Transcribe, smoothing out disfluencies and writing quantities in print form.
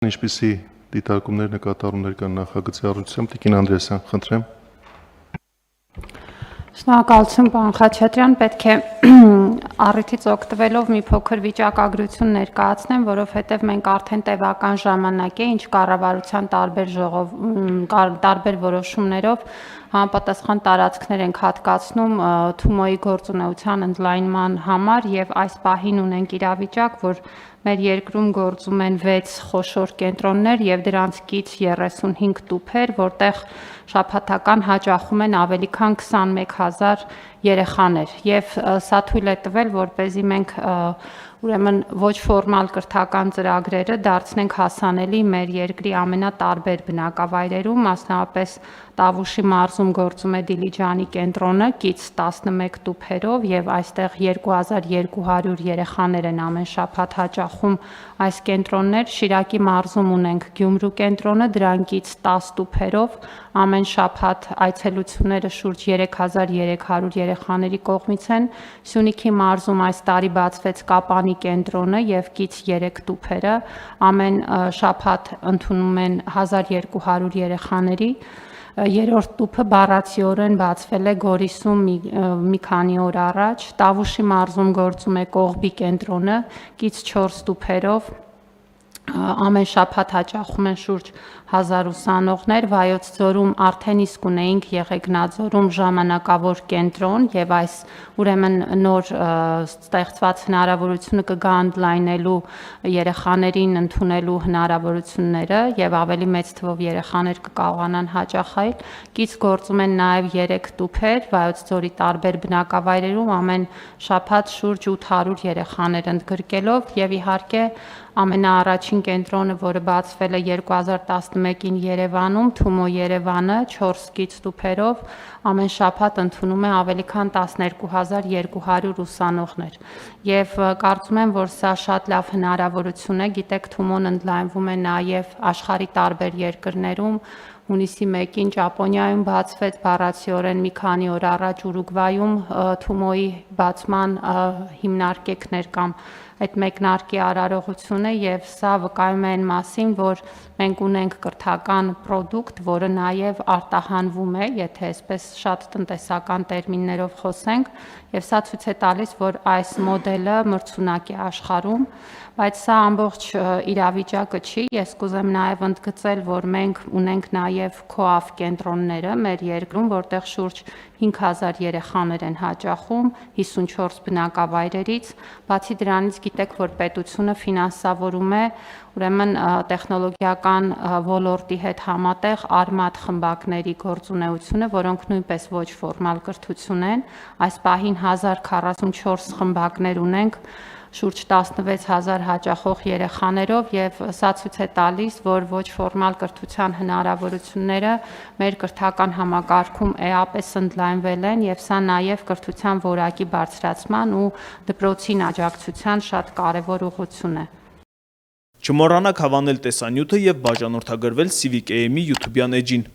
Ինչպիսի դիտարկումներ նկատառումներ կան նախագծի առնչությամբ, Տիկին Անդրեասյան, խնդրեմ։ Շնորհակալություն, պարոն Խաչատրյան, պետք է առիթից օգտվելով մի փոքր վիճակագրություն ներկայացնեմ, որովհետև մենք արդեն տևական ժամանակ է, ինչ կառավարության տարբեր որոշումներով համապատասխան տարածքներ ենք հատկացնում Թումոյի գործունեության ընդլայնման համար եւ այս պահին ունենք իրավիճակ, որ մեր երկրում գործում են 6 խոշոր կենտրոններ եւ դրանցից 35 տուփեր, որտեղ շաբաթական հաճախում են ավելի քան 21000 երեխաներ եւ սա թույլ է տվել, որպեսզի մենք ուրեմն ոչ ֆորմալ կրթական ծրագրերը դարձնենք հասանելի մեր երկրի ամենատարբեր բնակավայրերում, մասնավորապես Տավուշի մարզում գործում է Դիլիջանի կենտրոնը կից 11 տուփերով եւ այստեղ 2200 երեխաներ են ամեն շաբաթ հաճախում այս կենտրոններ, Շիրակի մարզում ունենք Գյումրու կենտրոնը, դրանքից 10 տուփերով ամեն շաբաթ այցելությունները շուրջ 3300 երեխաների կողմից են, Սյունիքի մարզում այս տարի բացվեց Կապանի կենտրոնը եւ կից 3 տուփերը ամեն շաբաթ ընդունում են 1200 երեխաների Երրորդ տուփը բառացիորեն բացվել է Գորիսում մի քանի օր առաջ, Տավուշի մարզում գործում է Կողբի կենտրոնը, կից 4 տուփերով ամեն շաբաթ հաճախում են շուրջ 1000 ուսանողներ, Վայոց ձորում արդեն իսկ ունեինք Եղեգնաձորում ժամանակավոր կենտրոն եւ այս ուրեմն նոր ստեղծված հնարավորությունը կգա ընդլայնելու երեխաներին ընդունելու հնարավորությունները եւ ավելի մեծ թվով երեխաներ կկարողանան հաճախել, կից գործում են նաեւ 3 տուփեր Վայոց ձորի տարբեր բնակավայրերում ամեն շաբաթ շուրջ 800 երեխաներ ընդգրկելով եւ իհարկե ամենաառաջին կենտրոնը, որը բացվել է 2011-ին Երևանում, Թումո Երևանը 4 կից տուփերով ամեն շաբաթ ընդունում է ավելի քան 12200 ուսանողներ։ Եվ կարծում եմ, որ սա շատ լավ հնարավորություն է, գիտեք, Թումոն ընդլայնվում է նաև աշխարհի տարբեր երկրներում, հունիսի 1-ին Ճապոնիայում բացվեց բառացիորեն մի քանի օր առաջ Ուրուգվայում Թումոյի բացման հիմնարկեքներ կամ այդ մեկնարկի արարողությունը եւ սա վկայում է այն մասին, որ մենք ունենք կրթական պրոդուկտ, որը նաեւ արտահանվում է, եթե այսպես շատ տնտեսական տերմիններով խոսենք, եւ սա ցույց է տալիս, որ այս մոդելը մրցունակ է աշխարհում, բայց սա ամբողջ իրավիճակը չի, ես կուզեմ նաեւ ընդգծել, որ մենք ունենք նաեւ քոաֆ կենտրոնները մեր երկրում, որտեղ շուրջ 5000 երեխաներ են հաճախում 54 բնակավայրերից, բացի դրանից գիտեք, որ պետությունը ֆինանսավորում է ուրեմն տեխնոլոգիական ոլորտի հետ համատեղ արմատ խմբակների գործունեությունը, որոնք նույնպես ոչ ֆորմալ կրթություն են, այս պահին 1044 խմբակներ ունենք, շուրջ 16000 հաճախող երեխաներով եւ սա ցույց է տալիս, որ ոչ ֆորմալ կրթության հնարավորությունները մեր կրթական համակարգում էապես ընդլայնվել են եւ սա նաեւ կրթության որակի բարձրացման ու դպրոցին աջակցության շատ կարեւոր ուղղություն է։ Չմոռանաք հավանել տեսանյութը եւ բաժանորդագրվել Civic AM-ի YouTube-յան էջին։